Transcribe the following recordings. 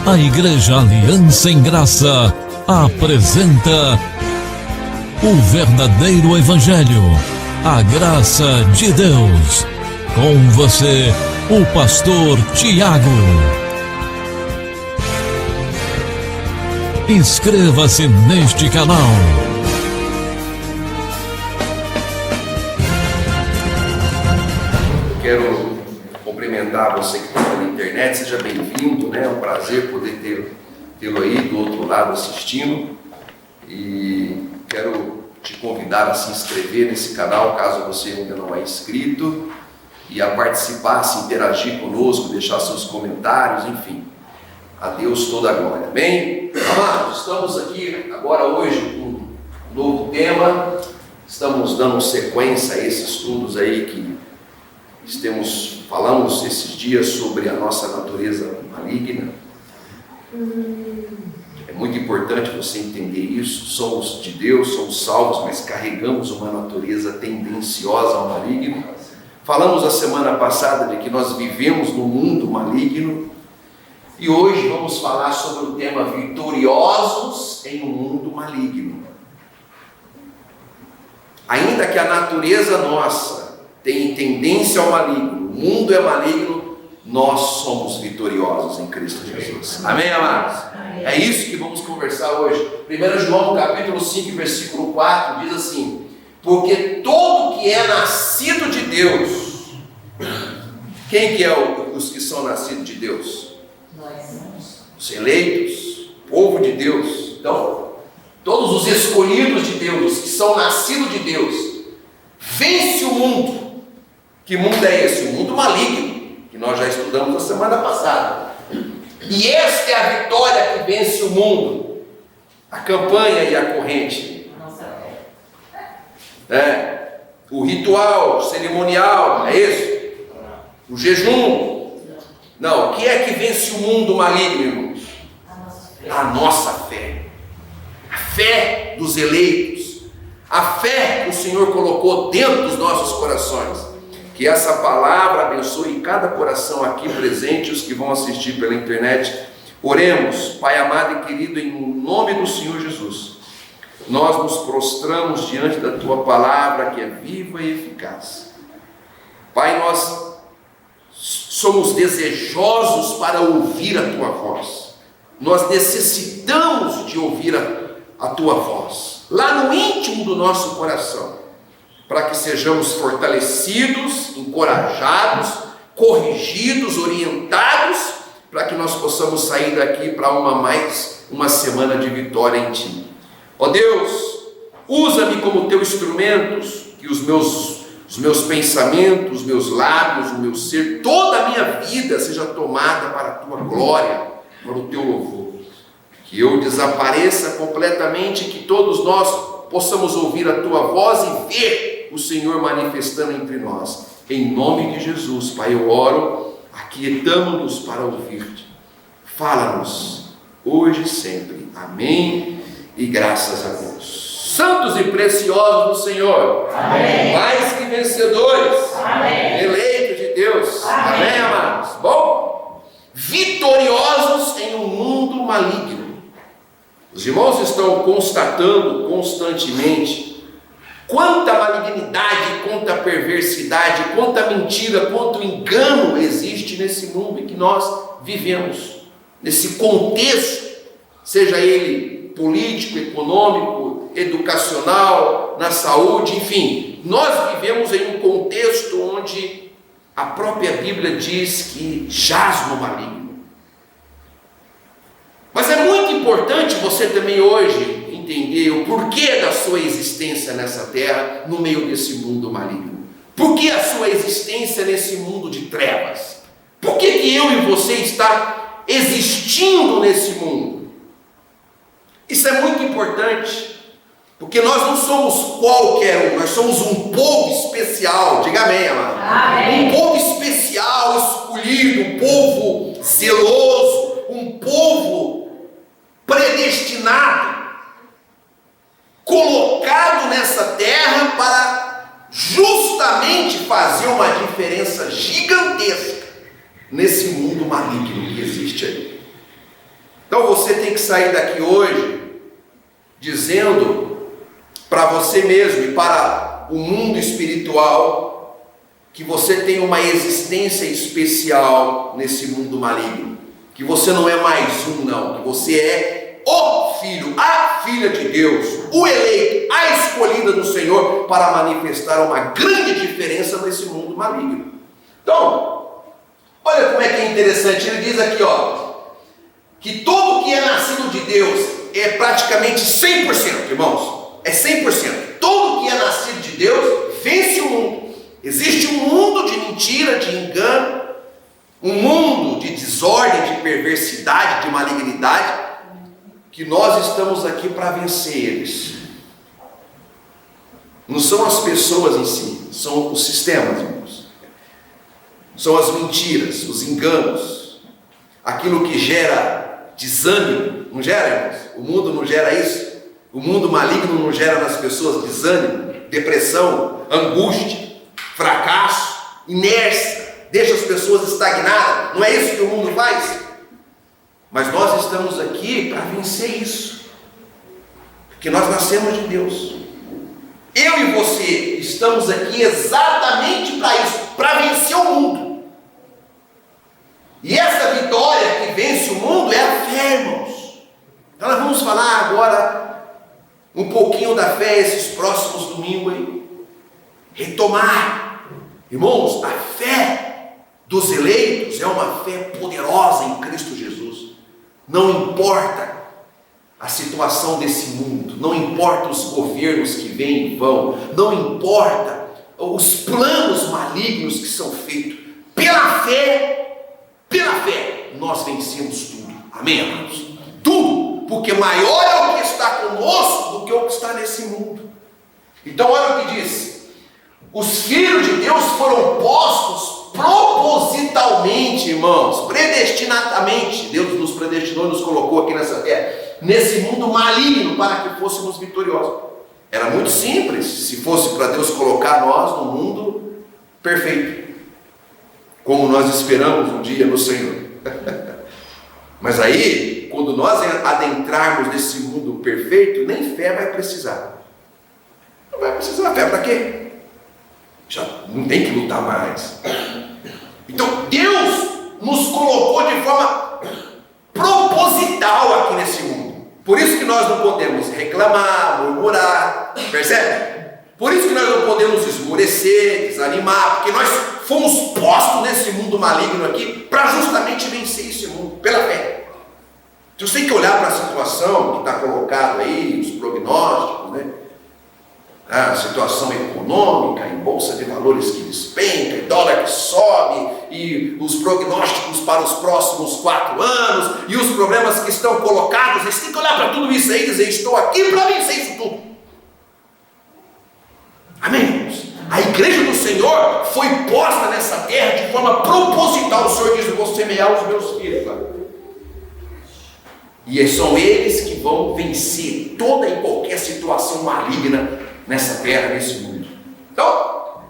A Igreja Aliança em Graça apresenta o verdadeiro Evangelho, a graça de Deus. Com você, o pastor Tiago. Inscreva-se neste canal. Quero cumprimentar você que está na internet, seja bem-vindo, né? É um prazer poder tê-lo aí do outro lado assistindo. E quero te convidar a se inscrever nesse canal, caso você ainda não é inscrito, e a participar, se interagir conosco, deixar seus comentários, enfim. A Deus toda a glória. Bem, amados, estamos aqui agora hoje com um novo tema. Estamos dando sequência a esses estudos aí que falamos esses dias sobre a nossa natureza maligna. É muito importante você entender isso. Somos de Deus, somos salvos, mas carregamos uma natureza tendenciosa ao maligno. Falamos a semana passada de que nós vivemos num mundo maligno, e hoje vamos falar sobre o tema vitoriosos em um mundo maligno. Ainda que a natureza nossa tem tendência ao maligno, o mundo é maligno, nós somos vitoriosos em Cristo Jesus. Amém, amados? É isso que vamos conversar hoje. 1 João capítulo 5, versículo 4 diz assim: porque todo que é nascido de Deus. Quem que é os que são nascidos de Deus? Nós. Os eleitos, o povo de Deus. Então, todos os escolhidos de Deus, os que são nascidos de Deus, vence o mundo. Que mundo é esse? O mundo maligno, que nós já estudamos na semana passada. E esta é a vitória que vence o mundo. A campanha e a corrente. O ritual cerimonial, é isso? O jejum. Não, o que é que vence o mundo maligno, irmãos? A nossa fé. A fé dos eleitos. A fé que o Senhor colocou dentro dos nossos corações. Que essa palavra abençoe cada coração aqui presente, os que vão assistir pela internet. Oremos. Pai amado e querido, em nome do Senhor Jesus, nós nos prostramos diante da Tua palavra, que é viva e eficaz. Pai, nós somos desejosos para ouvir a Tua voz. Nós necessitamos de ouvir a Tua voz, lá no íntimo do nosso coração, para que sejamos fortalecidos, encorajados, corrigidos, orientados, para que nós possamos sair daqui para uma semana de vitória em Ti. Ó Deus, usa-me como Teu instrumento, que os meus pensamentos, os meus lábios, o meu ser, toda a minha vida seja tomada para a Tua glória, para o Teu louvor. Que eu desapareça completamente, que todos nós possamos ouvir a Tua voz e ver o Senhor manifestando entre nós. Em nome de Jesus, Pai, eu oro, aquietamo-nos para ouvir-te. Fala-nos, hoje e sempre. Amém e graças a Deus. Santos e preciosos do Senhor. Amém. Mais que vencedores. Amém. Eleitos de Deus. Amém, amém, amados. Bom, vitoriosos em um mundo maligno. Os irmãos estão constatando constantemente quanta malignidade, quanta perversidade, quanta mentira, quanto engano existe nesse mundo em que nós vivemos. Nesse contexto, seja ele político, econômico, educacional, na saúde, enfim. Nós vivemos em um contexto onde a própria Bíblia diz que jaz no maligno. Mas é muito importante você também hoje entender o porquê da sua existência nessa terra, no meio desse mundo maligno. Por que a sua existência nesse mundo de trevas? Por que eu e você está existindo nesse mundo? Isso é muito importante, porque nós não somos qualquer um, nós somos um povo especial. Diga amém, amado. Amém. Um povo especial, escolhido, um povo zeloso, um povo predestinado, colocado nessa terra para justamente fazer uma diferença gigantesca nesse mundo maligno que existe aí. Então você tem que sair daqui hoje dizendo para você mesmo e para o mundo espiritual que você tem uma existência especial nesse mundo maligno, que você não é mais um, não, que você é o filho, a filha de Deus, o eleito, a escolhida do Senhor para manifestar uma grande diferença nesse mundo maligno. Então, olha como é que é interessante, ele diz aqui, que todo que é nascido de Deus é praticamente 100%, irmãos, é 100%. Todo que é nascido de Deus vence o mundo. Existe um mundo de mentira, de engano, um mundo de desordem, de perversidade, de malignidade, que nós estamos aqui para vencer eles. Não são as pessoas em si, são os sistemas, irmãos. São as mentiras, os enganos, aquilo que gera desânimo, não gera, irmãos? O mundo não gera isso? O mundo maligno não gera nas pessoas desânimo, depressão, angústia, fracasso, inércia, deixa as pessoas estagnadas. Não é isso que o mundo faz? Mas nós estamos aqui para vencer isso, porque nós nascemos de Deus. Eu e você estamos aqui exatamente para isso, para vencer o mundo. E essa vitória que vence o mundo é a fé, irmãos. Então nós vamos falar agora um pouquinho da fé esses próximos domingos aí. Retomar, irmãos, a fé dos eleitos é uma fé poderosa em Cristo Jesus. Não importa a situação desse mundo, não importa os governos que vêm e vão, não importa os planos malignos que são feitos, pela fé, nós vencemos tudo. Amém, amados? Tudo, porque maior é o que está conosco do que o que está nesse mundo. Então olha o que diz: os filhos de Deus foram postos propositalmente, irmãos, predestinadamente. Deus nos predestinou e nos colocou aqui nessa terra, nesse mundo maligno, para que fôssemos vitoriosos. Era muito simples se fosse para Deus colocar nós no mundo perfeito, como nós esperamos um dia no Senhor. Mas aí, quando nós adentrarmos nesse mundo perfeito, nem fé vai precisar. Não vai precisar fé para quê? Já não tem que lutar mais. Então Deus nos colocou de forma proposital aqui nesse mundo. Por isso que nós não podemos reclamar, murmurar, percebe? Por isso que nós não podemos esmorecer, desanimar, porque nós fomos postos nesse mundo maligno aqui para justamente vencer esse mundo, pela fé. Então você tem que olhar para a situação que está colocada aí, os prognósticos, né? A situação econômica, em bolsa de valores que despenca, e dólar que sobe, e os prognósticos para os próximos 4 anos, e os problemas que estão colocados. Vocês têm que olhar para tudo isso aí e dizer: estou aqui para vencer isso tudo. Amém, irmãos? A igreja do Senhor foi posta nessa terra de forma proposital. O Senhor diz: eu vou semear os meus filhos lá. E são eles que vão vencer toda e qualquer situação maligna nessa terra, nesse mundo. Então,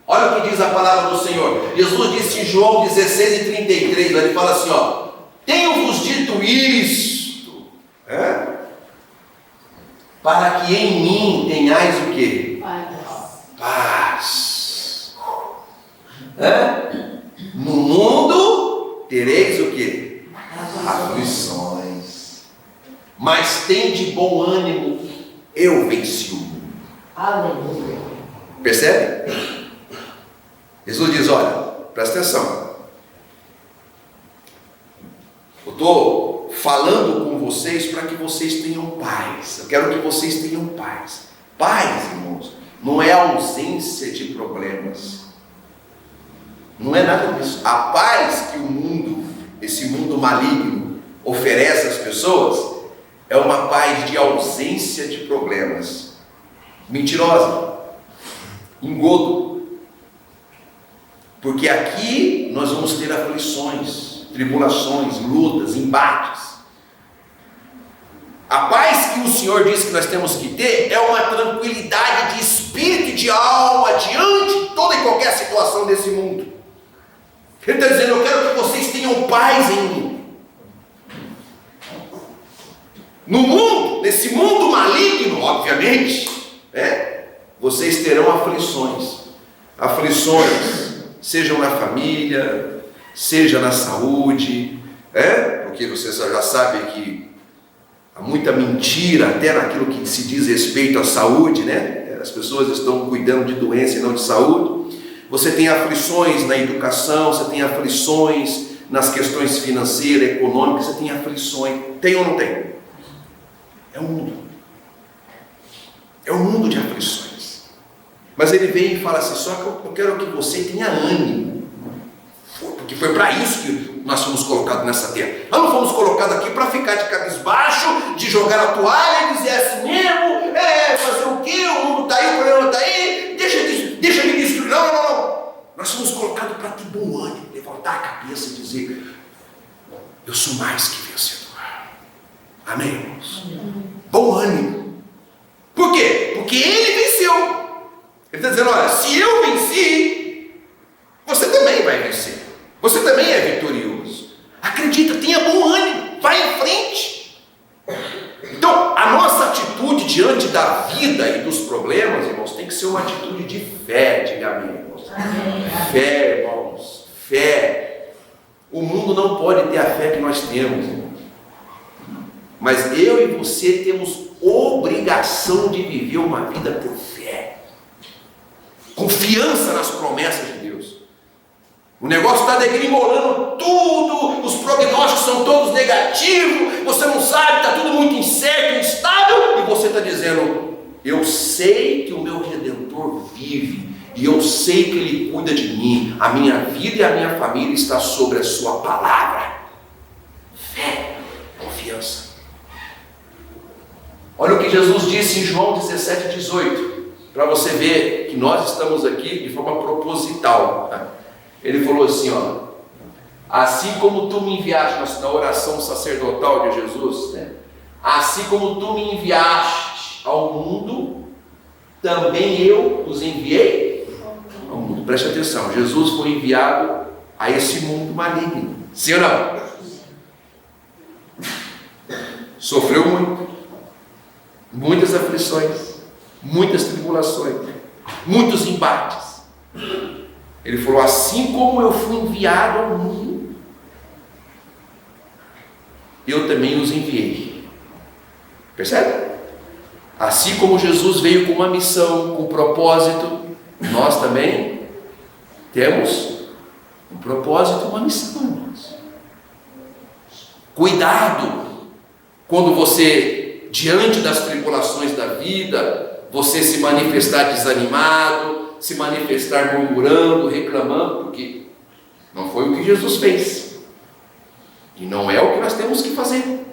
olha o que diz a palavra do Senhor. Jesus disse em João 16:33, ele fala assim: tenho-vos dito isto, para que em mim tenhais o quê? Paz. No mundo tereis o quê? Aflições. Mas tende bom ânimo, eu venci o mundo. Aleluia. Percebe? Jesus diz: olha, presta atenção. Eu estou falando com vocês para que vocês tenham paz. Eu quero que vocês tenham paz. Paz, irmãos, não é ausência de problemas. Não é nada disso. A paz que o mundo, esse mundo maligno, oferece às pessoas é uma paz de ausência de problemas. Mentirosa, engodo, porque aqui nós vamos ter aflições, tribulações, lutas, embates. A paz que o Senhor diz que nós temos que ter é uma tranquilidade de espírito e de alma diante de toda e qualquer situação desse mundo. Ele está dizendo: eu quero que vocês tenham paz em mim. No mundo, nesse mundo maligno, obviamente, vocês terão aflições. Aflições, sejam na família, seja na saúde, porque vocês já sabem que há muita mentira até naquilo que se diz respeito à saúde, As pessoas estão cuidando de doença e não de saúde. Você tem aflições na educação, você tem aflições nas questões financeiras, econômicas, você tem aflições. Tem ou não tem? É um mundo. É um mundo de aflições. Mas ele vem e fala assim, só que eu quero que você tenha ânimo. Porque foi para isso que nós fomos colocados nessa terra. Nós não fomos colocados aqui para ficar de cabisbaixo, de jogar a toalha e dizer assim mesmo, fazer o quê? O mundo está aí, o problema está aí, deixa me destruir. Não. Nós fomos colocados para ter bom ânimo, levantar a cabeça e dizer, eu sou mais que vencedor. Amém, irmãos? Bom ânimo. Por quê? Porque ele venceu. Ele está dizendo, olha, se eu venci, você também vai vencer. Você também é vitorioso. Acredita, tenha bom ânimo, vai em frente. Então, a nossa atitude diante da vida e dos problemas, irmãos, tem que ser uma atitude de fé. Diga amém, irmãos. Amém. Fé, irmãos, fé. O mundo não pode ter a fé que nós temos, irmãos. Mas eu e você temos obrigação de viver uma vida por fé. Confiança nas promessas de Deus. O negócio está degringolando tudo, os prognósticos são todos negativos, você não sabe, está tudo muito incerto, instável, e você está dizendo, eu sei que o meu Redentor vive, e eu sei que Ele cuida de mim, a minha vida e a minha família está sobre a sua palavra. Fé, confiança. Olha o que Jesus disse em João 17:18, para você ver que nós estamos aqui de forma proposital, Ele falou assim, assim como tu me enviaste, na oração sacerdotal de Jesus, assim como tu me enviaste ao mundo, também eu os enviei ao mundo. Preste atenção, Jesus foi enviado a esse mundo maligno, sim ou não? Sofreu muito, muitas aflições, muitas tribulações, muitos embates. Ele falou, assim como eu fui enviado ao mundo, eu também os enviei. Percebe? Assim como Jesus veio com uma missão, com um propósito, nós também temos um propósito, uma missão, irmãos. Cuidado quando você, diante das tribulações da vida, você se manifestar desanimado, se manifestar murmurando, reclamando, porque não foi o que Jesus fez. E não é o que nós temos que fazer.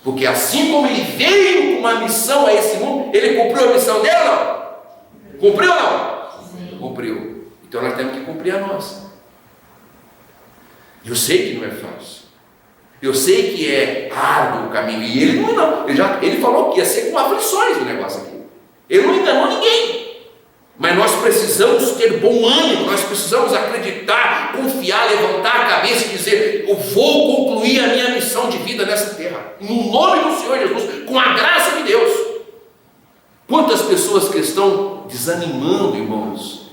Porque assim como Ele veio com uma missão a esse mundo, Ele cumpriu a missão dele ou não? Cumpriu ou não? Sim. Cumpriu. Então nós temos que cumprir a nossa. Eu sei que não é fácil. Eu sei que é árduo o caminho. E Ele não. Ele falou que ia ser com aflições o negócio aqui. Ele não enganou ninguém. Mas nós precisamos ter bom ânimo, nós precisamos acreditar, confiar, levantar a cabeça e dizer, eu vou concluir a minha missão de vida nessa terra, no nome do Senhor Jesus, com a graça de Deus. Quantas pessoas que estão desanimando, irmãos,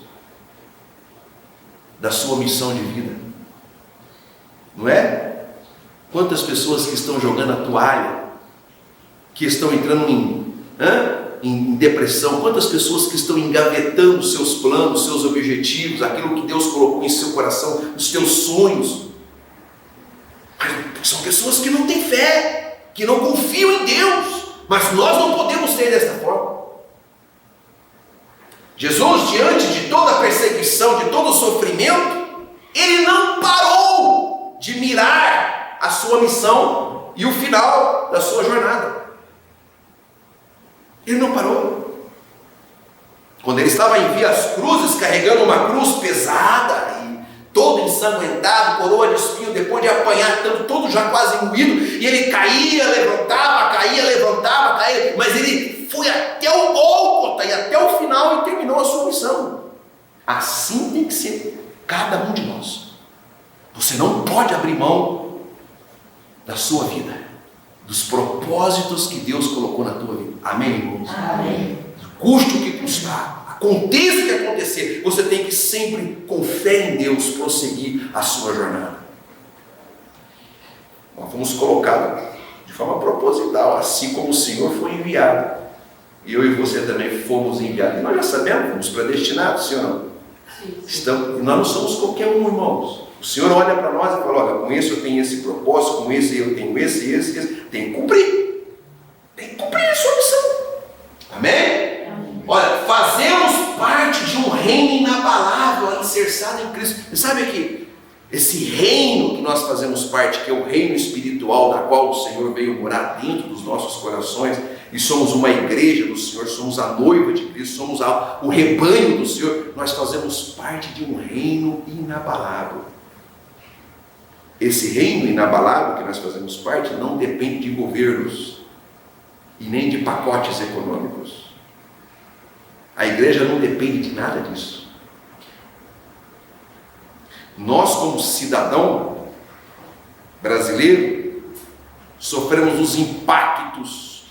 da sua missão de vida, não é? Quantas pessoas que estão jogando a toalha, que estão entrando em depressão, quantas pessoas que estão engavetando seus planos, seus objetivos, aquilo que Deus colocou em seu coração, os seus sonhos. Mas são pessoas que não têm fé, que não confiam em Deus, mas nós não podemos ser desta forma. Jesus, diante de toda a perseguição, de todo o sofrimento, Ele não parou de mirar a sua missão e o final da sua jornada. Ele não parou. Quando Ele estava em Vias Cruzes, carregando uma cruz pesada, e todo ensanguentado, coroa de espinho, depois de apanhar tanto, todo já quase moído, e Ele caía, levantava, mas Ele foi até o Gólgota e até o final e terminou a sua missão. Assim tem que ser cada um de nós. Você não pode abrir mão da sua vida, dos propósitos que Deus colocou na tua vida. Amém, irmãos? Amém. Custe o que custar, aconteça o que acontecer, você tem que sempre, com fé em Deus, prosseguir a sua jornada. Nós fomos colocados de forma proposital, assim como o Senhor foi enviado. E eu e você também fomos enviados. E nós já sabemos, fomos predestinados, sim ou não? Nós não somos qualquer um, irmãos. O Senhor olha para nós e fala: olha, com esse eu tenho esse propósito, com esse eu tenho esse. Tem que cumprir. Tem que cumprir a sua missão. Amém? Amém. Olha, fazemos parte de um reino inabalável, alicerçado em Cristo. Você sabe que esse reino que nós fazemos parte, que é o reino espiritual, da qual o Senhor veio morar dentro dos nossos corações, e somos uma igreja do Senhor, somos a noiva de Cristo, somos o rebanho do Senhor, nós fazemos parte de um reino inabalável. Esse reino inabalável que nós fazemos parte não depende de governos e nem de pacotes econômicos. A igreja não depende de nada disso. Nós, como cidadão brasileiro, sofremos os impactos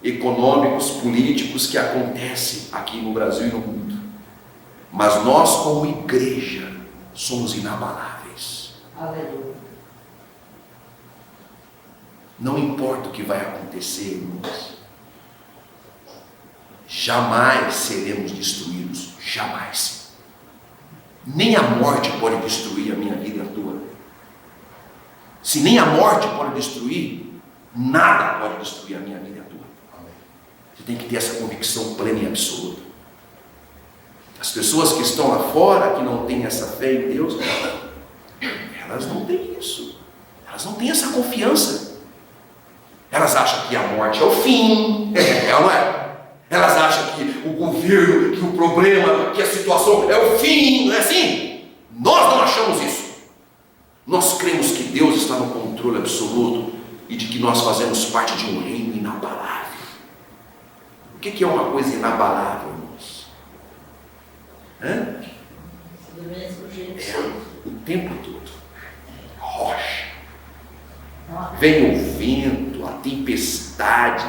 econômicos, políticos que acontecem aqui no Brasil e no mundo. Mas nós, como igreja, somos inabaláveis. Aleluia. Não importa o que vai acontecer, irmãos, jamais seremos destruídos, jamais. Nem a morte pode destruir a minha vida e a tua. Se nem a morte pode destruir, nada pode destruir a minha vida e a tua. Você tem que ter essa convicção plena e absoluta. As pessoas que estão lá fora, que não têm essa fé em Deus, elas não têm isso. Elas não têm essa confiança. Elas acham que a morte é o fim, não é? Elas acham que o governo, que o problema, que a situação é o fim, não é assim? Nós não achamos isso. Nós cremos que Deus está no controle absoluto e de que nós fazemos parte de um reino inabalável. O que é uma coisa inabalável, irmãos? O tempo todo. Rocha. Vem o vento, a tempestade,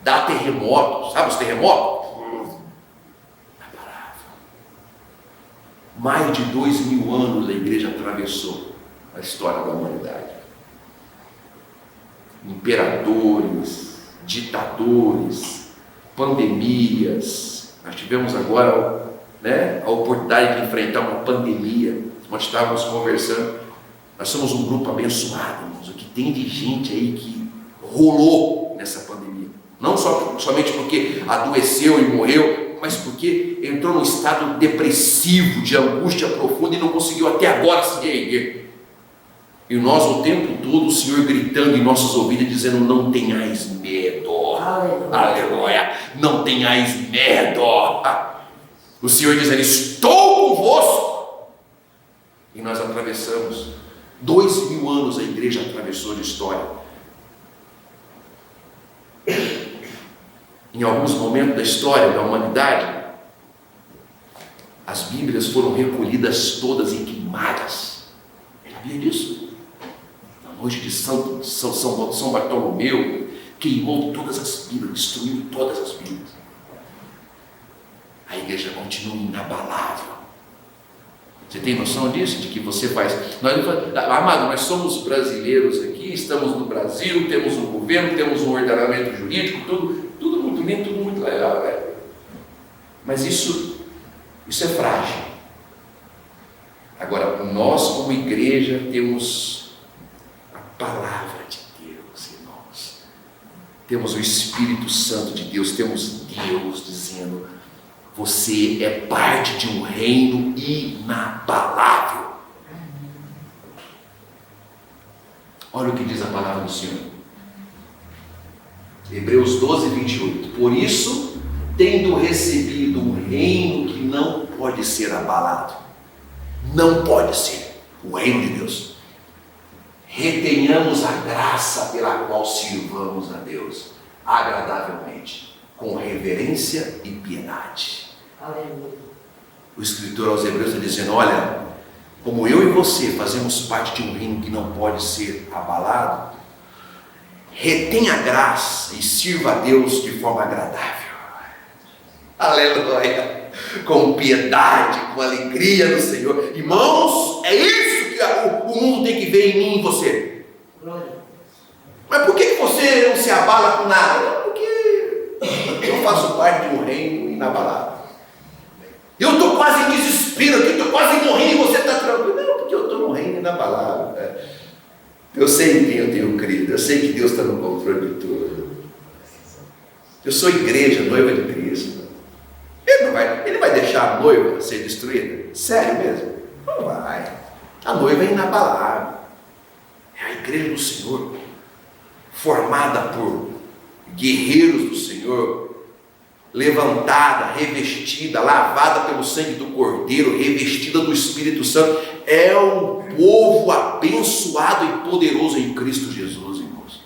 dá terremoto. Sabe os terremotos? Inabalável. Mais de 2000 anos a igreja atravessou a história da humanidade. Imperadores, ditadores, pandemias. Nós tivemos agora, a oportunidade de enfrentar uma pandemia. Nós estávamos conversando. Nós somos um grupo abençoado, irmãos. O que tem de gente aí que rolou nessa pandemia. Não somente porque adoeceu e morreu, mas porque entrou num estado depressivo, de angústia profunda e não conseguiu até agora se reerguer. E nós o tempo todo, o Senhor gritando em nossos ouvidos, dizendo: não tenhais medo. Aleluia. Aleluia. Não tenhais medo. O Senhor dizendo: estou convosco. E nós atravessamos 2000 anos, a igreja atravessou de história. Em alguns momentos da história da humanidade, as Bíblias foram recolhidas todas e queimadas. Sabia disso? Na noite de São Bartolomeu, queimou todas as Bíblias, destruiu todas as Bíblias. A igreja continua inabalável. Você tem noção disso? De que você faz... Amado, nós somos brasileiros aqui, estamos no Brasil, temos um governo, temos um ordenamento jurídico, tudo muito lindo, tudo muito legal, mas isso é frágil. Agora, nós como igreja temos a palavra de Deus, irmãos. Temos o Espírito Santo de Deus, temos Deus dizendo: você é parte de um reino inabalável. Olha o que diz a palavra do Senhor. Hebreus 12, 28. Por isso, tendo recebido um reino que não pode ser abalado, não pode ser, o reino de Deus, retenhamos a graça pela qual sirvamos a Deus agradavelmente, com reverência e piedade. Aleluia. O escritor aos Hebreus está dizendo: olha, como eu e você fazemos parte de um reino que não pode ser abalado, retenha a graça e sirva a Deus de forma agradável. Aleluia! Com piedade, com alegria no Senhor. Irmãos, é isso que o mundo tem que ver em mim e em você. Mas por que você não se abala com nada? Porque eu faço parte de um reino inabalável. Eu estou quase em desespero aqui, estou quase morrendo e você está tranquilo. Não, porque eu estou no reino inabalável. Eu sei em quem eu tenho crido, eu sei que Deus está no controle de tudo. Eu sou igreja, noiva de Cristo. Ele vai deixar a noiva ser destruída? Sério mesmo? Não vai. A noiva é inabalável. É a igreja do Senhor, formada por guerreiros do Senhor, levantada, revestida, lavada pelo sangue do Cordeiro, revestida do Espírito Santo. É um povo abençoado e poderoso em Cristo Jesus, irmãos.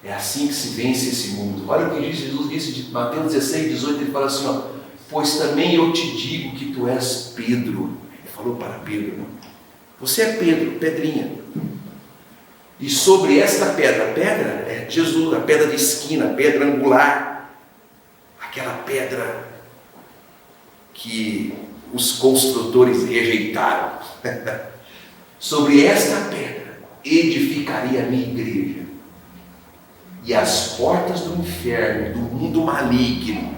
É assim que se vence esse mundo. Olha o que Jesus disse de Mateus 16, 18, ele fala assim, ó, pois também eu te digo que tu és Pedro. Ele falou para Pedro, né? Você é Pedro, pedrinha. E sobre esta pedra é Jesus, a pedra de esquina, a pedra angular, aquela pedra que os construtores rejeitaram. Sobre esta pedra edificaria a minha igreja, e as portas do inferno, do mundo maligno,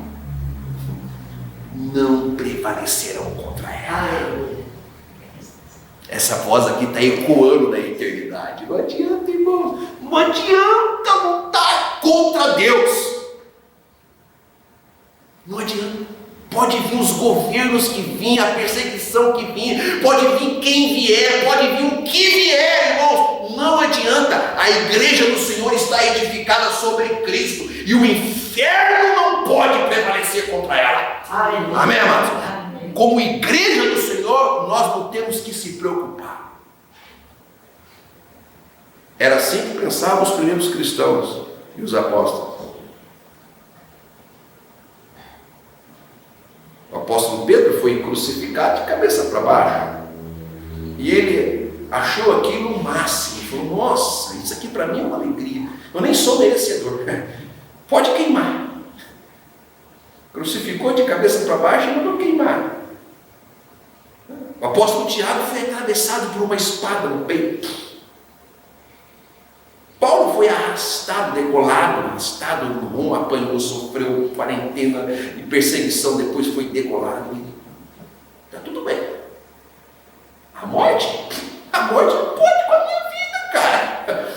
não prevalecerão contra ela. Essa voz aqui está ecoando na eternidade. Não adianta, irmão. Não adianta lutar contra Deus. Não adianta. Pode vir os governos que vinham, a perseguição que vinha, pode vir quem vier, pode vir o que vier, irmãos. Não adianta. A igreja do Senhor está edificada sobre Cristo, e o inferno não pode prevalecer contra ela. Amém, amados? Como igreja do Senhor, nós não temos que se preocupar. Era assim que pensavam os primeiros cristãos e os apóstolos. O apóstolo Pedro foi crucificado de cabeça para baixo, e ele achou aquilo o máximo. Ele falou, nossa, isso aqui para mim é uma alegria, eu nem sou merecedor, pode queimar. Crucificou de cabeça para baixo e mandou queimar. O apóstolo Tiago foi atravessado por uma espada no peito. Paulo foi arrastado no rumo, apanhou, sofreu quarentena e perseguição, depois foi degolado. Está tudo bem. A morte pode com a minha vida, cara.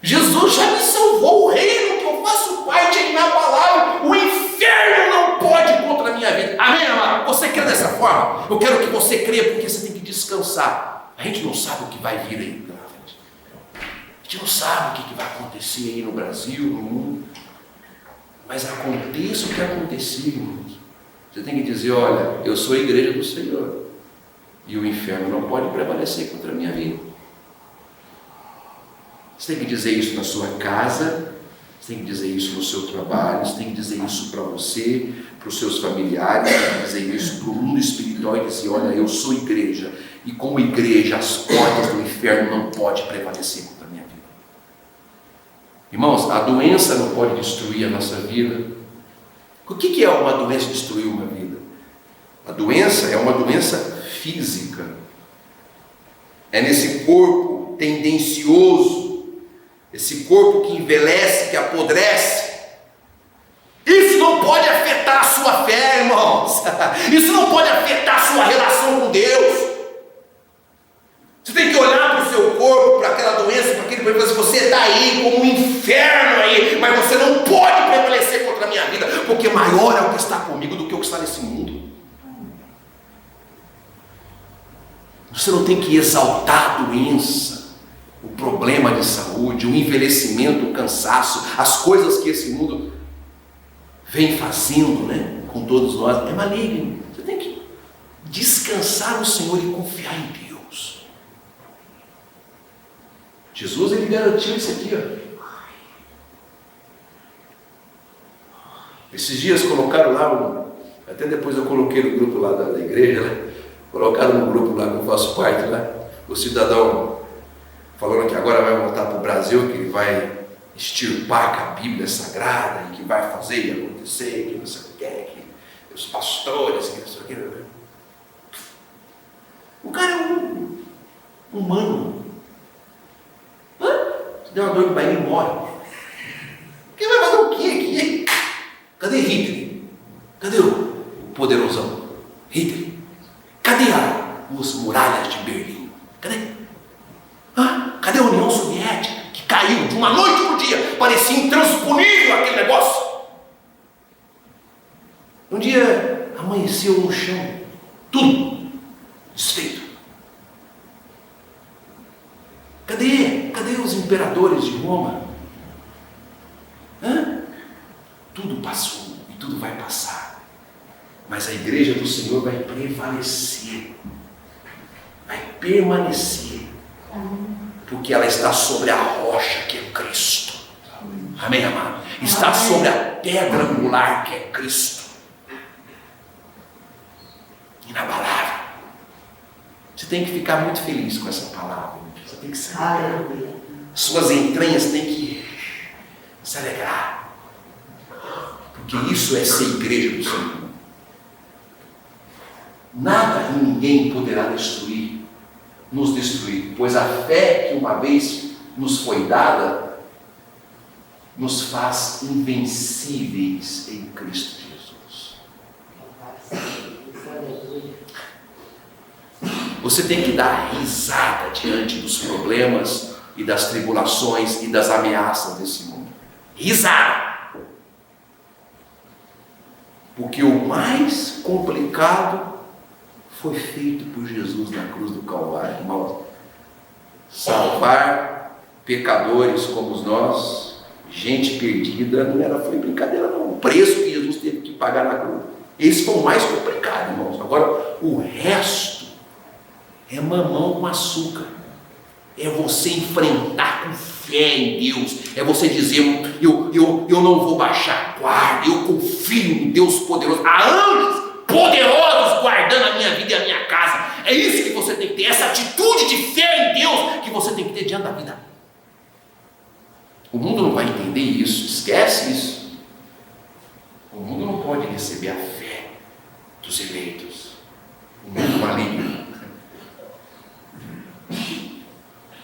Jesus já me salvou, o reino que eu faço parte é inabalável, o inferno não pode contra a minha vida. Amém, amado? Você crê dessa forma? Eu quero que você creia, porque você tem que descansar. A gente não sabe o que vai vir aí pela frente. A gente não sabe o que vai acontecer aí no Brasil, no mundo. Mas aconteça o que acontecer, irmãos, você tem que dizer, olha, eu sou a igreja do Senhor, e o inferno não pode prevalecer contra a minha vida. Você tem que dizer isso na sua casa, você tem que dizer isso no seu trabalho, você tem que dizer isso para você, para os seus familiares, você tem que dizer isso para o mundo espiritual e dizer, olha, eu sou igreja, e como igreja as portas do inferno não podem prevalecer contra a minha vida. Irmãos, a doença não pode destruir a nossa vida. O que é uma doença destruir uma vida? A doença é uma doença física. É nesse corpo tendencioso, esse corpo que envelhece, que apodrece. Isso não pode afetar a sua fé, irmãos. Isso não pode afetar a sua relação com Deus. Você tem que olhar para o seu corpo, para aquela doença, para aquele problema. Você está aí como um inferno aí, mas você não pode prevalecer contra a minha vida, porque maior é o que está comigo do que o que está nesse mundo. Você não tem que exaltar a doença, o problema de saúde, o envelhecimento, o cansaço, as coisas que esse mundo vem fazendo, né, com todos nós. É maligno. Você tem que descansar no Senhor e confiar em Deus. Jesus, ele garantiu isso aqui, ó. Esses dias colocaram lá Até depois eu coloquei no grupo lá da igreja, né? Colocaram no grupo lá que eu faço parte lá, o cidadão falando que agora vai voltar para o Brasil, que ele vai extirpar com a Bíblia Sagrada e que vai fazer e acontecer, que não sei o que os pastores, que não sei o que. O cara é um humano. Se der uma dor de barriga, ele morre. Quem vai fazer o quê aqui? Cadê Hitler? Cadê o poderosão? Hitler? Cadê as muralhas de Berlim? Cadê? Cadê a União Soviética? Que caiu de uma noite para o dia. Parecia intransponível aquele negócio. Um dia amanheceu no chão. Tudo desfeito. Cadê os imperadores de Roma? Tudo passou e tudo vai passar. Mas a igreja do Senhor vai prevalecer. Vai permanecer. Porque ela está sobre a rocha que é Cristo. Amém, amado? Está sobre a pedra angular que é Cristo. Inabalável. Você tem que ficar muito feliz com essa palavra. Você tem que se alegrar. Suas entranhas têm que se alegrar. Porque isso é ser igreja do Senhor. Nada e ninguém poderá nos destruir, pois a fé que uma vez nos foi dada nos faz invencíveis em Cristo Jesus. Você tem que dar risada diante dos problemas e das tribulações e das ameaças desse mundo. Risada! Porque o mais complicado foi feito por Jesus na cruz do Calvário, irmãos. Salvar pecadores como nós, gente perdida, foi brincadeira não. O preço que Jesus teve que pagar na cruz. Esse foi o mais complicado, irmãos. Agora, o resto é mamão com açúcar. É você enfrentar com fé em Deus. É você dizer, eu não vou baixar a guarda, eu confio em Deus poderoso. Há anjos poderosos guardando a minha vida e a minha casa. É isso que você tem que ter, essa atitude de fé em Deus que você tem que ter diante da vida. O mundo não vai entender isso, esquece isso. O mundo não pode receber a fé dos eleitos. O mundo maligno.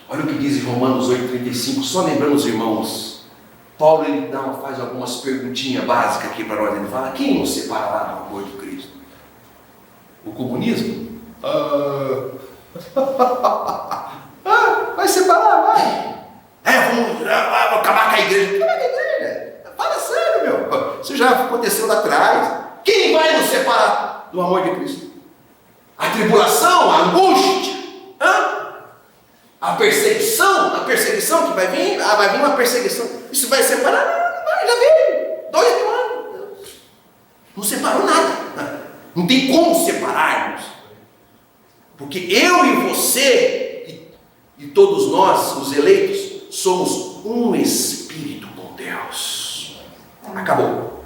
Olha o que diz em Romanos 8,35, só lembrando os irmãos. Paulo ele faz algumas perguntinhas básicas aqui para nós. Ele fala: quem nos separará do amor de Cristo? O comunismo? Vai separar, vai. Vamos acabar com a igreja. Acabar com a igreja? Fala sério, meu. Isso já aconteceu lá atrás. Quem vai nos separar do amor de Cristo? A tribulação, a angústia, a perseguição que vai vir, vai vir uma perseguição. Isso vai separar? Não, já veio. 2 mil anos. Não separou nada. Não tem como separarmos. Porque eu e você, e todos nós, os eleitos, somos um espírito com Deus. Acabou.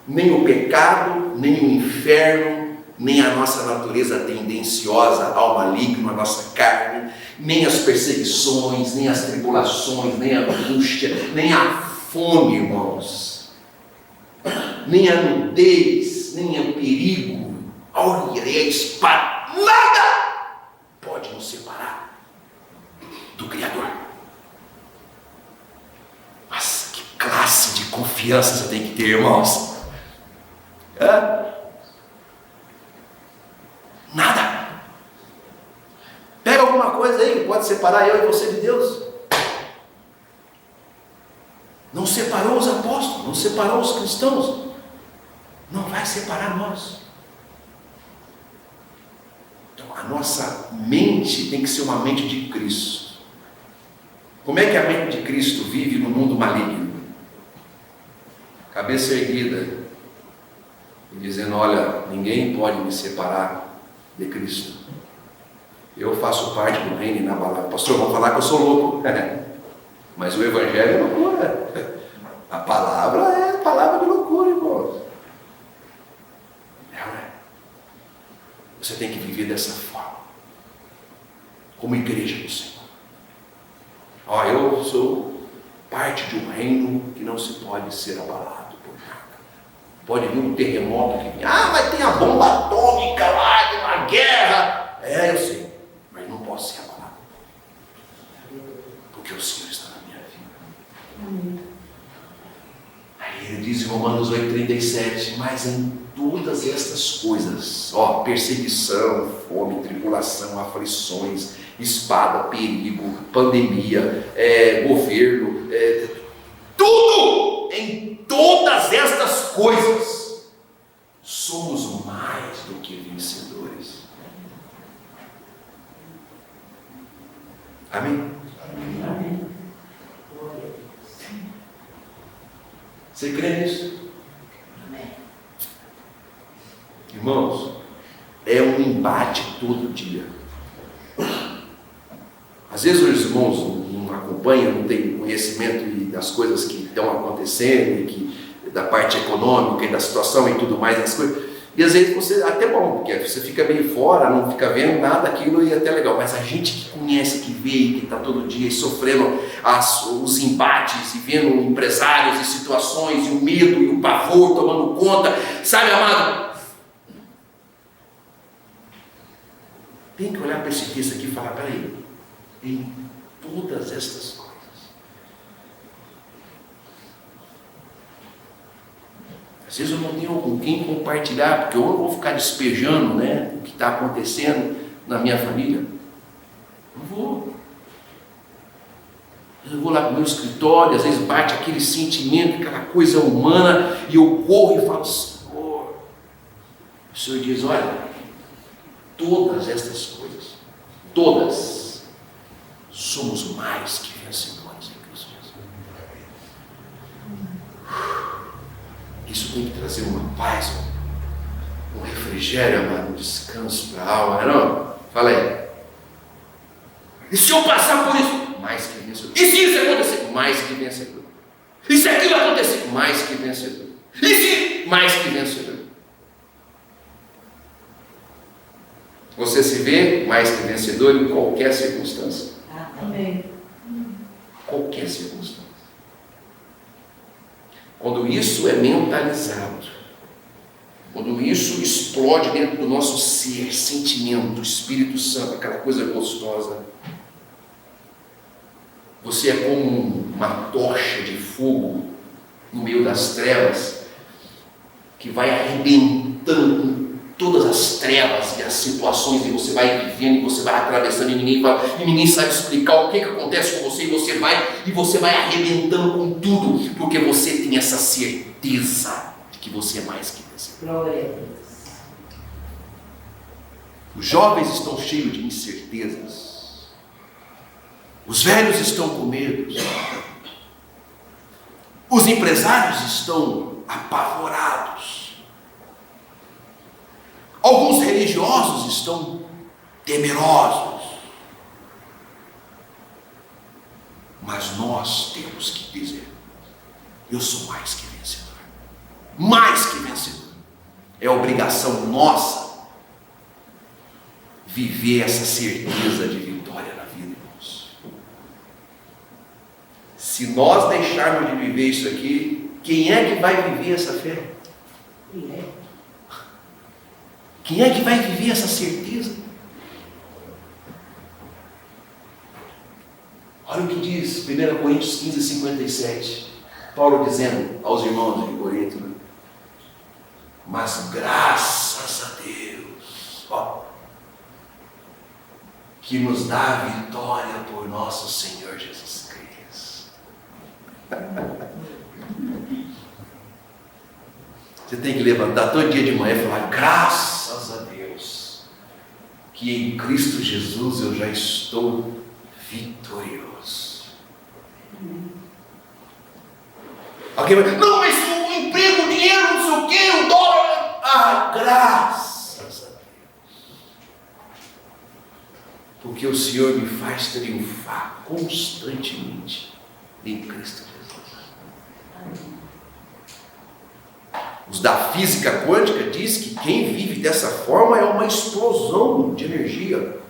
Nem o pecado, nem o inferno, nem a nossa natureza tendenciosa ao maligno, a nossa carne, nem as perseguições, nem as tribulações, nem a angústia, nem a fome, irmãos, nem a nudez, nem o perigo, a espada, nada pode nos separar do Criador. Mas que classe de confiança você tem que ter, irmãos? Nada. Pega alguma coisa aí que pode separar eu e você de Deus. Não separou os apóstolos, não separou os cristãos, não vai separar nós. Então a nossa mente tem que ser uma mente de Cristo. Como é que a mente de Cristo vive no mundo maligno? Cabeça erguida e dizendo: olha, ninguém pode me separar de Cristo. Eu faço parte do reino inabalável. Pastor, vão falar que eu sou louco. Mas o evangelho é loucura. A palavra é palavra de loucura, irmãos. Você tem que viver dessa forma, como igreja do Senhor. Eu sou parte de um reino que não se pode ser abalado por nada. Pode vir um terremoto que vem, mas tem a bomba atômica lá, tem uma guerra. Eu sei, mas não posso ser abalado, porque o Senhor está na minha vida. Amém. Aí ele diz em Romanos 8,37, mas em todas estas coisas, perseguição, fome, tribulação, aflições, espada, perigo, pandemia, governo, tudo, em todas estas coisas, somos mais do que vencedores. Amém? Amém. Você crê nisso? Amém. Irmãos, é um embate todo dia. Às vezes os irmãos não acompanham, não têm conhecimento das coisas que estão acontecendo, da parte econômica e da situação e tudo mais, das coisas. E às vezes você, até bom, porque você fica meio fora, não fica vendo nada daquilo e é até legal. Mas a gente que conhece, que vê, que está todo dia sofrendo os embates e vendo empresários e situações, e o medo e o pavor tomando conta, sabe, amado? Tem que olhar para esse texto aqui e falar, peraí, em todas estas coisas. Às vezes eu não tenho com quem compartilhar, porque eu não vou ficar despejando, o que está acontecendo na minha família. Não vou. Eu vou lá para o meu escritório, às vezes bate aquele sentimento, aquela coisa humana, e eu corro e falo, Senhor. O Senhor diz, olha, todas estas coisas, todas, somos mais que vencedores em Cristo Jesus. Isso tem que trazer uma paz, um refrigério, amado, um descanso para a alma, não? Fala aí. E se eu passar por isso? Mais que vencedor. E se isso acontecer? Mais que vencedor. E se aquilo acontecer? Mais que vencedor. E se? Mais que vencedor. Você se vê mais que vencedor em qualquer circunstância. Amém. Qualquer circunstância. Quando isso é mentalizado, quando isso explode dentro do nosso ser, sentimento, Espírito Santo, aquela coisa gostosa, você é como uma tocha de fogo no meio das trevas, que vai arrebentando todas as trevas e as situações, e você vai vivendo, e você vai atravessando, e ninguém sabe explicar o que acontece com você, e você vai arrebentando com tudo, porque você tem essa certeza de que você é mais que vencedor. Glória a Deus. Os jovens estão cheios de incertezas, os velhos estão com medo, os empresários estão apavorados, alguns religiosos estão temerosos, mas nós temos que dizer, eu sou mais que vencedor, mais que vencedor. É obrigação nossa viver essa certeza de vitória na vida, irmãos. Se nós deixarmos de viver isso aqui, quem é que vai viver essa fé? Quem é que vai viver essa certeza? Olha o que diz 1 Coríntios 15:57. Paulo dizendo aos irmãos de Corinto, mas graças a Deus, que nos dá a vitória por nosso Senhor Jesus Cristo. Você tem que levantar todo dia de manhã e falar, graças a Deus, que em Cristo Jesus eu já estou vitorioso. Alguém vai dizer, não, mas o emprego, o dinheiro, não sei o quê, o dólar, graças a Deus. Porque o Senhor me faz triunfar constantemente em Cristo Jesus. Os da física quântica diz que quem vive dessa forma é uma explosão de energia.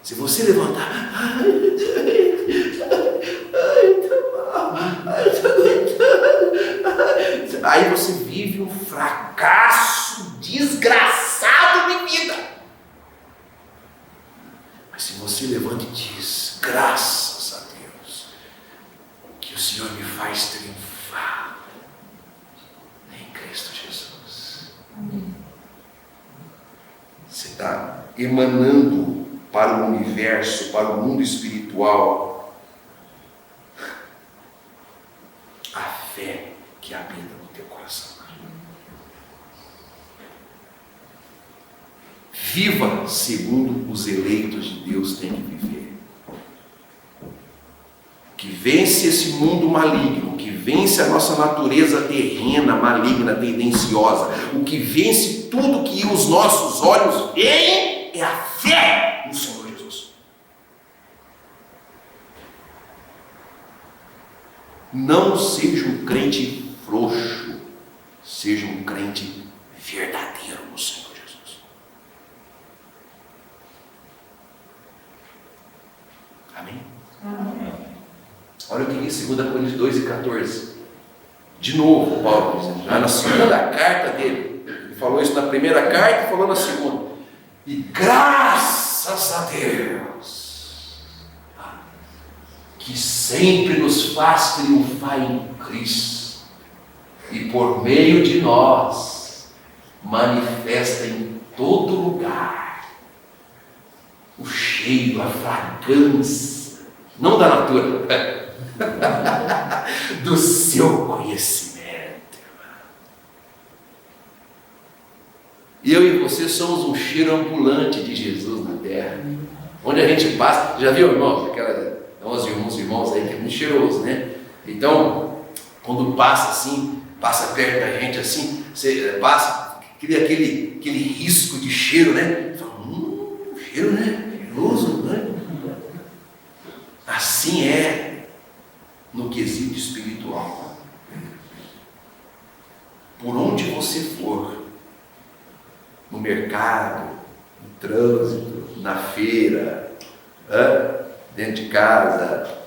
Se você levantar, aí você vive um fracasso desgraçado de vida. Mas se você levanta e diz, graças a Deus, que o Senhor me faz triunfar em Cristo Jesus. Você está emanando para o universo, para o mundo espiritual, a fé que habita no teu coração. Viva segundo os eleitos de Deus têm que viver. Que vence esse mundo maligno, que vence a nossa natureza terrena, maligna, tendenciosa, o que vence tudo que os nossos olhos veem é a fé no Senhor Jesus. Não seja um crente frouxo, seja um crente verdadeiro no Senhor Jesus. Amém? Amém. Olha o que diz 2 Coríntios 2:14. De novo, Paulo diz, já na segunda carta dele, ele falou isso na primeira carta e falou na segunda. E graças a Deus, que sempre nos faz triunfar em Cristo, e por meio de nós, manifesta em todo lugar o cheiro, a fragrância, não da natura, do seu conhecimento. Eu e você somos um cheiro ambulante de Jesus na terra. Onde a gente passa, já viu, irmãos? Uns irmãos aí que é muito cheiroso, né? Então, quando passa assim, passa perto da gente assim, você passa, cria aquele risco de cheiro, né? Fala, cheiro, né? Cheiroso, né? Assim é no quesito espiritual. Por onde você for, no mercado, no trânsito, na feira, dentro de casa,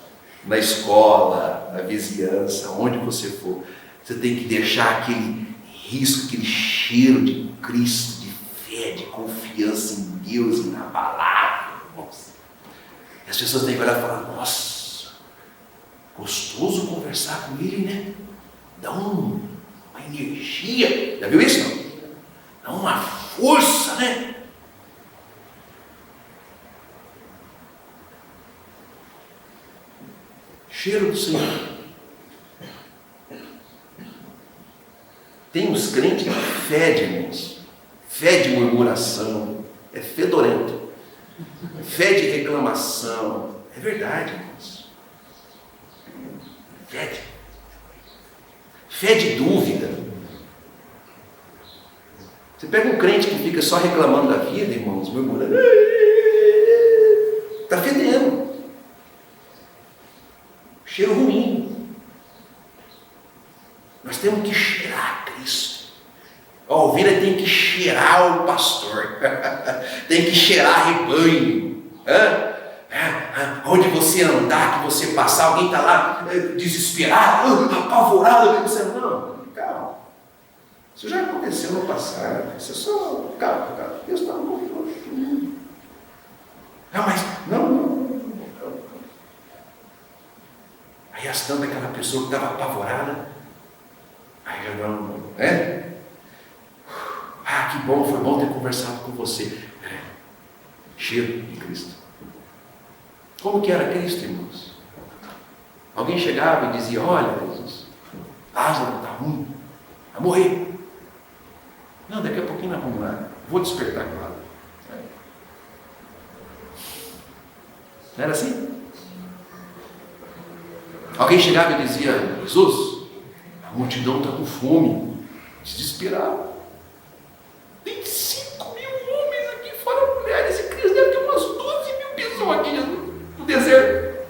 na escola, na vizinhança, onde você for, você tem que deixar aquele risco, aquele cheiro de Cristo, de fé, de confiança em Deus, inabalável. E as pessoas têm que olhar e falar, nossa, gostoso conversar com ele, né? Dá uma energia. Já viu isso? Não? Dá uma força, né? Cheiro do Senhor. Tem uns crentes que fedem, irmãos. Fede murmuração. É fedorento. Fede reclamação. É verdade, irmãos. Fede. Fede dúvida. Você pega um crente que fica só reclamando da vida, irmãos, murmurando. Está fedendo. Cheiro ruim. Nós temos que cheirar Cristo. A ovelha tem que cheirar o pastor. Tem que cheirar rebanho. Onde você andar, que você passar, alguém está lá desesperado, apavorado. Você não, calma. Isso já aconteceu no passado. Você só, calma. Deus está no controle. Mas não. Aí as tantas, aquela pessoa que estava apavorada, aí já não, né? Que bom, foi bom ter conversado com você. Cheiro de Cristo. Como que era Cristo, irmãos? Alguém chegava e dizia, olha, Jesus, Lázaro está ruim, vai morrer. Não, daqui a pouquinho nós vamos lá, vou despertar com Lázaro. Não era assim? Alguém chegava e dizia, Jesus, a multidão está com fome, desesperado. Tem 5.000 homens aqui, fora mulheres e crianças, deve ter umas 12.000 pessoas aqui no deserto.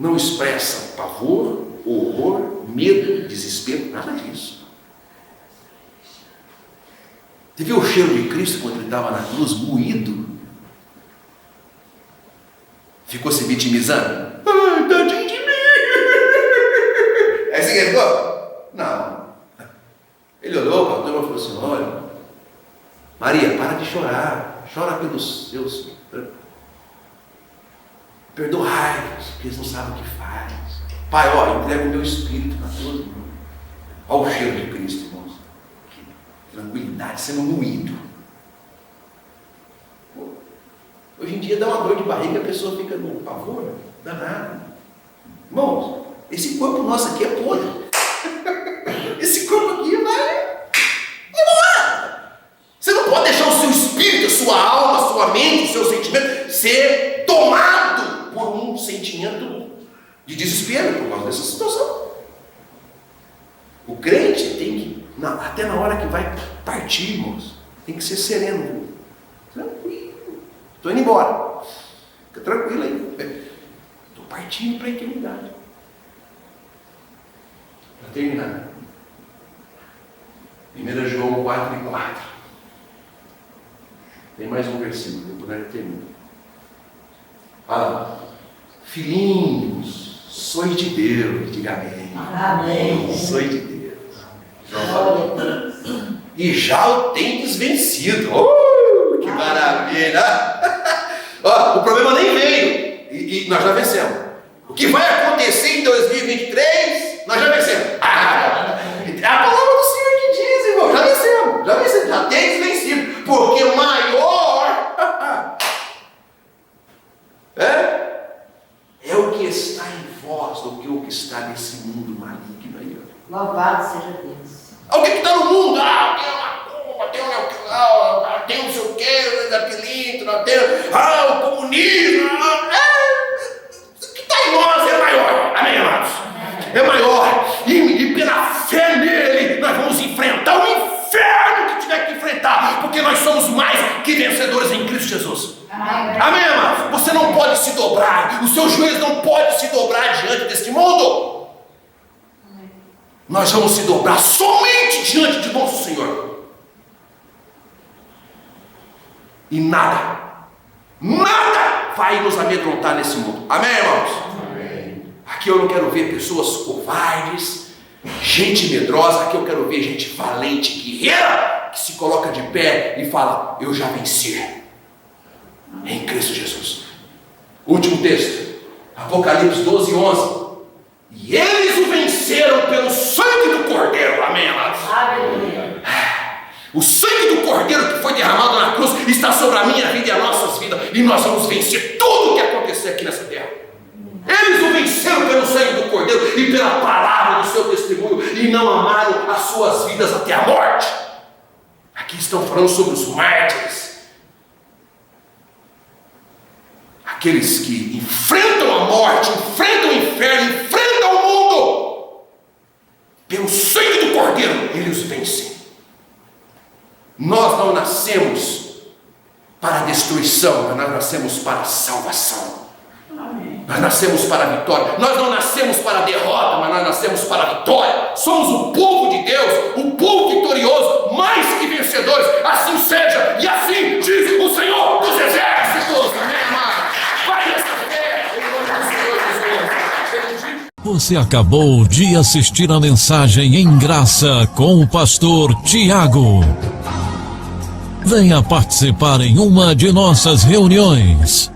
não expressa pavor, horror, medo, desespero, nada disso. Você viu o cheiro de Cristo quando ele estava na cruz, moído? Ficou se vitimizando? Ai, tadinho de mim! É assim que ele ficou? Não. Ele olhou para a turma e falou assim: olha, Maria, para de chorar. Chora pelos seus. Perdoai-os, porque eles não sabem o que faz. Pai, ó, entrega o meu espírito para todos, irmão. Olha o cheiro de Cristo, irmãos. Que tranquilidade, sendo moído. Hoje em dia dá uma dor de barriga, a pessoa fica no pavor, danado. Irmãos, esse corpo nosso aqui é podre. Esse corpo aqui vai embora. Você não pode deixar o seu espírito, a sua alma, a sua mente, o seu sentimento ser tomado por um sentimento de desespero por causa dessa situação. O crente tem que, até na hora que vai partir, irmãos, tem que ser sereno. Tranquilo. Estou indo embora. Fica tranquilo aí. Estou partindo para a eternidade. Para terminar. 1 João 4:4. Tem mais um versículo, depois ele termina. Olha lá. Filhinhos, sois de Deus. Diga amém. Amém. Sois de Deus. João fala. E já o tendes vencido. Que maravilha! Ó, o problema nem veio e nós já vencemos. O que vai acontecer em 2023, nós já vencemos. É a palavra do Senhor que diz, irmão. Já vencemos, já tendes vencido. Porque maior é o que está em vós do que o que está nesse mundo maligno aí. Louvado seja Deus. Alguém que está no mundo, tem não sei o que, da pilintra, tem o comunismo, o que está em nós é maior, amém, amados? É maior, e pela fé nele, nós vamos enfrentar o inferno que tiver que enfrentar, porque nós somos mais que vencedores em Cristo Jesus. Amém, amados? Você não pode se dobrar, os seus joelhos não podem se dobrar diante deste mundo. Nós vamos se dobrar somente diante de nosso Senhor. E nada vai nos amedrontar nesse mundo. Amém, irmãos? Amém. Aqui eu não quero ver pessoas covardes, gente medrosa. Aqui eu quero ver gente valente, guerreira, que se coloca de pé e fala: eu já venci em Cristo Jesus. Último texto, Apocalipse 12:11. E eles o venceram pelo sangue do Cordeiro. Amém, amados? Aleluia. O sangue do Cordeiro que foi derramado na cruz está sobre a minha vida e as nossas vidas. E nós vamos vencer tudo o que acontecer aqui nessa terra. Eles o venceram pelo sangue do Cordeiro e pela palavra do seu testemunho. E não amaram as suas vidas até a morte. Aqui estão falando sobre os mártires. Aqueles que enfrentam a morte, enfrentam o inferno, enfrentam o mundo. Pelo sangue do Cordeiro, eles vencem. Nós não nascemos para a destruição, mas nós nascemos para a salvação. Amém. Nós nascemos para a vitória. Nós não nascemos para a derrota, mas nós nascemos para a vitória. Somos o povo de Deus, o povo vitorioso, mais que vencedores. Assim seja, e assim diz o Senhor dos Exércitos. Amém, amado? Vai nessa fé, em nome do Senhor Jesus. Você acabou de assistir a mensagem em graça com o pastor Tiago. Venha participar em uma de nossas reuniões.